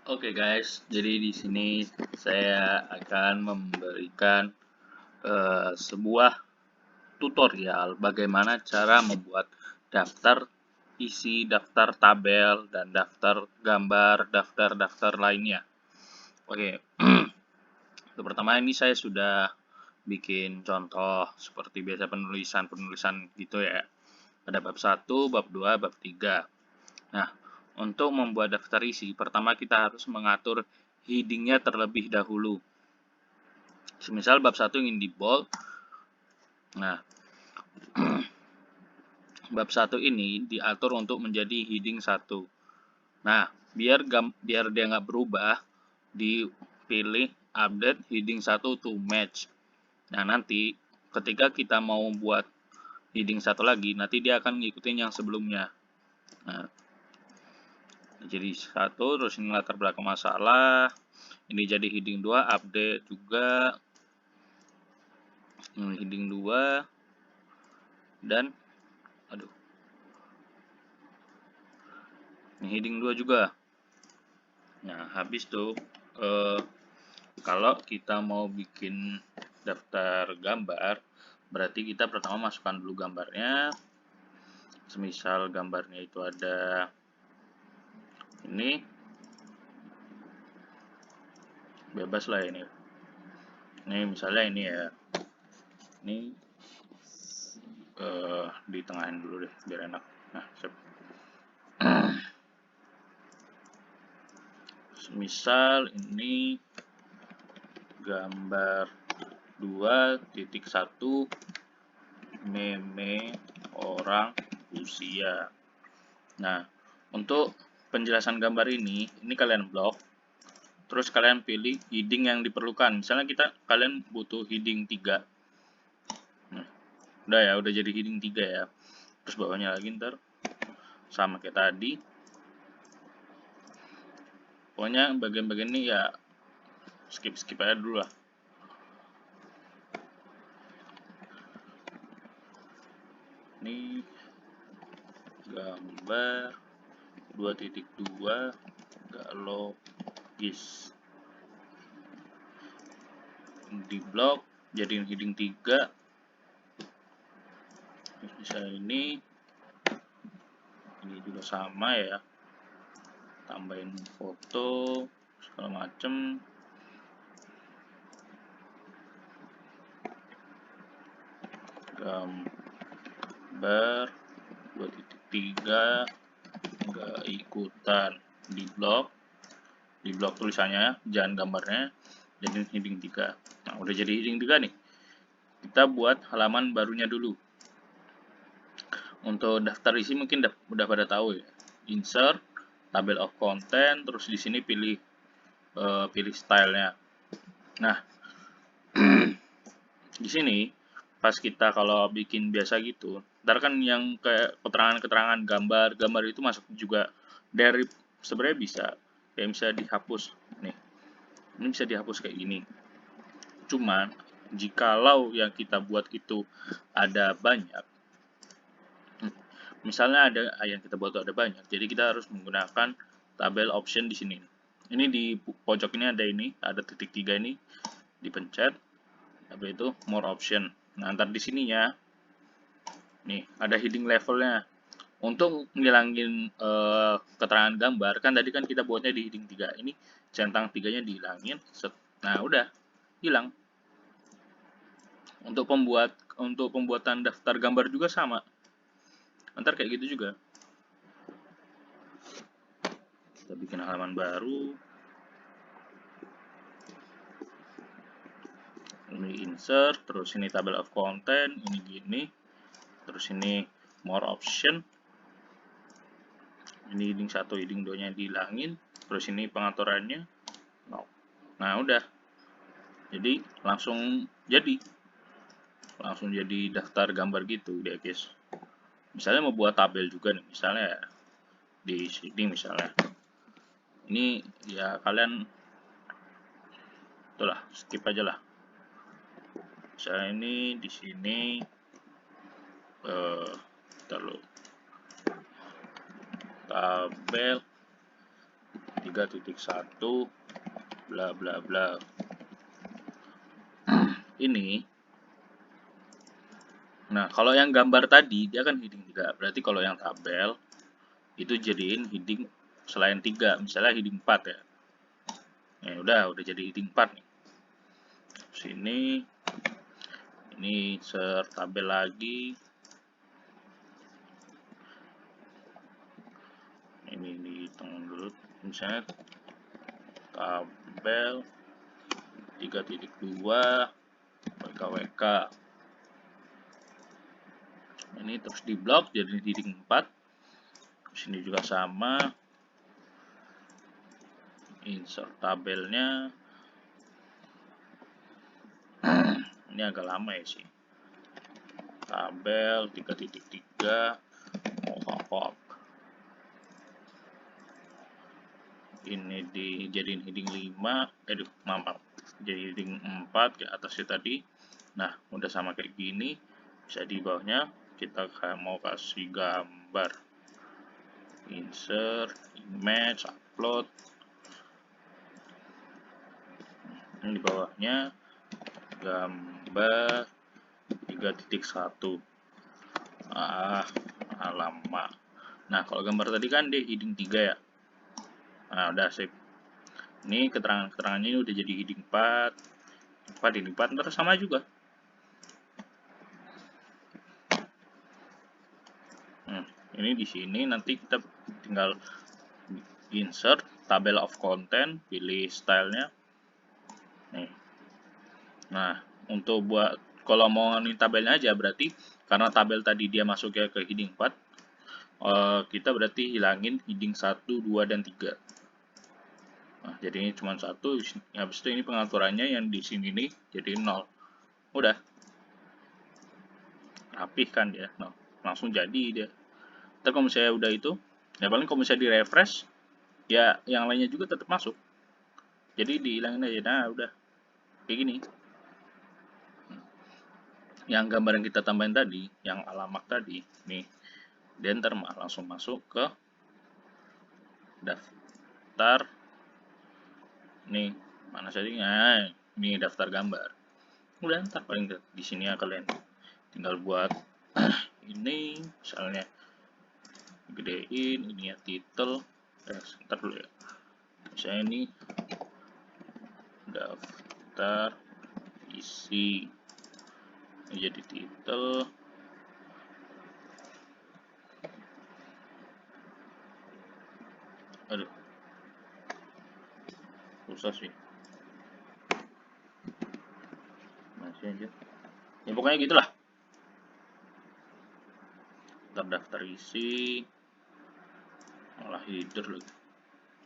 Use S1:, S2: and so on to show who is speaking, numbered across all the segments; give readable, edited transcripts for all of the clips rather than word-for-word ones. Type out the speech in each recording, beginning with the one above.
S1: Oke guys, jadi di sini saya akan memberikan sebuah tutorial bagaimana cara membuat daftar isi, daftar tabel, dan daftar gambar, daftar-daftar lainnya. Oke, untuk pertama ini saya sudah bikin contoh seperti biasa penulisan gitu ya. Ada bab 1, bab 2, bab 3. Nah, untuk membuat daftar isi, pertama kita harus mengatur heading-nya terlebih dahulu. Semisal bab 1 ingin di bold. Nah, bab 1 ini diatur untuk menjadi heading 1. Nah, biar dia nggak berubah, dipilih update heading 1 to match. Nah, nanti ketika kita mau buat heading 1 lagi, nanti dia akan ngikutin yang sebelumnya. Nah, jadi 1, terus ini latar belakang masalah. Ini jadi heading 2, update juga. Ini heading 2. Dan, ini heading 2 juga. Nah, habis tuh, kalau kita mau bikin daftar gambar, berarti kita pertama masukkan dulu gambarnya. Semisal gambarnya itu ada ini, bebas lah ini. Ini misalnya ini ya, ini di tengahin dulu deh biar enak. Nah, misal ini gambar 2.1 meme orang usia. Nah, untuk penjelasan gambar ini kalian blok, terus kalian pilih heading yang diperlukan. Misalnya kalian butuh heading 3. Nah, udah jadi heading 3 ya. Terus bawahnya lagi ntar sama kayak tadi. Pokoknya bagian-bagian ini ya skip aja dulu lah. Ini gambar 2.2 gak logis. Di blok jadiin heading 3. Misalnya ini juga sama ya, tambahin foto segala macem. Gambar 2.3 nggak ikutan. Di blok tulisannya, jangan gambarnya, jadi heading 3. Nah, udah jadi heading 3 nih, kita buat halaman barunya dulu. Untuk daftar isi mungkin udah pada tahu ya. Insert, table of content, terus di sini pilih stylenya. Nah, di sini pas kita kalau bikin biasa gitu, ntar kan yang kayak keterangan gambar itu masuk juga. Dari sebenarnya bisa kayak bisa dihapus nih. Ini bisa dihapus kayak gini. Cuman jikalau yang kita buat itu ada banyak, misalnya yang kita buat itu ada banyak, jadi kita harus menggunakan tabel option di sini. Ini di pojok ini ada titik 3 ini, dipencet, habis itu more option. Nah, ntar di sininya nih ada heading levelnya. Untuk ngilangin keterangan gambar, kan tadi kan kita buatnya di heading 3. Ini centang 3-nya dihilangin. Nah, udah hilang. Untuk pembuatan daftar gambar juga sama. Ntar kayak gitu juga. Kita bikin halaman baru. Ini insert, terus ini table of content, ini gini. Terus ini more option. Ini heading 1, heading 2-nya dihilangin. Terus ini pengaturannya. Nah, udah. Jadi langsung jadi daftar gambar gitu deh guys. Misalnya mau buat tabel juga nih, misalnya di sini misalnya. Ini ya kalian itulah, skip aja lah. Misalnya ini di sini tabel 3.1 bla bla bla. Ini, nah kalau yang gambar tadi dia kan heading 3, berarti kalau yang tabel itu jadiin heading selain 3, misalnya heading 4 ya. Udah jadi heading 4 nih. Sini ini insert tabel lagi. Ini dihitung dulu, misalnya tabel 3.2 WKWK. Ini terus di blok jadi heading 4. Sini juga sama, insert tabelnya. Ini agak lama ya sih, tabel 3.3 pop. Ini dijadiin heading 5, maaf, jadi heading 4 ke atasnya tadi. Nah, udah sama kayak gini, bisa di bawahnya kita mau kasih gambar, insert, image, upload. Ini di bawahnya gambar 3.1. Alamak. Nah, kalau gambar tadi kan di heading 3 ya. Nah, udah sip. Ini keterangannya ini udah jadi heading 4. 4 heading 4 ntar sama juga. Ini di sini nanti kita tinggal insert table of content, pilih stylenya. Nih. Nah, untuk buat kalau mau ini tabelnya aja, berarti karena tabel tadi dia masuknya ke heading 4, kita berarti hilangin heading 1, 2, dan 3. Nah, jadi ini cuma 1, habis itu ini pengaturannya yang di sini nih jadi 0. Udah. Rapih kan dia, langsung jadi dia. Ntar kalau misalnya udah itu, ya paling kalau misalnya di refresh, ya yang lainnya juga tetap masuk. Jadi dihilangin aja, nah udah. Kayak gini. Yang gambar yang kita tambahin tadi, yang alamat tadi, nih, dia ntar langsung masuk ke daftar. Nih, mana saja? Nah, ini daftar gambar. Udah, ntar paling di sini ya kalian tinggal buat ini, misalnya gedein ini ya, title. Ntar dulu ya. Misalnya ini daftar isi, ini jadi title. Aduh, susah sih, masih aja ya, pokoknya gitulah. Daftar isi, malah header lagi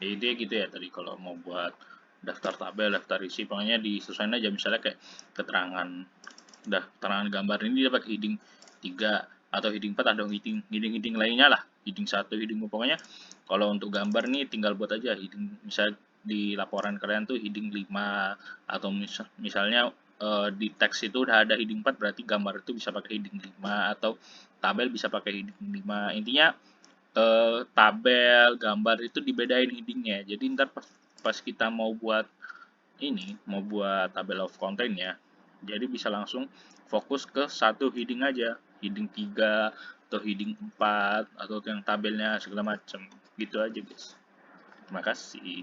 S1: ya, ide gitu ya tadi kalau mau buat daftar tabel, daftar isi, pokoknya disesuaikan aja. Misalnya kayak keterangan gambar ini dia pakai heading 3 atau heading 4 atau heading lainnya lah, heading 1, heading 2. Pokoknya kalau untuk gambar nih tinggal buat aja heading, misal di laporan kalian tuh heading 5, atau misalnya di teks itu udah ada heading 4, berarti gambar itu bisa pakai heading 5, atau tabel bisa pakai heading 5. Intinya tabel, gambar itu dibedain headingnya. Jadi ntar pas kita mau buat ini, mau buat table of content ya, jadi bisa langsung fokus ke satu heading aja, heading 3 atau heading 4 atau yang tabelnya segala macam. Gitu aja guys. Terima kasih.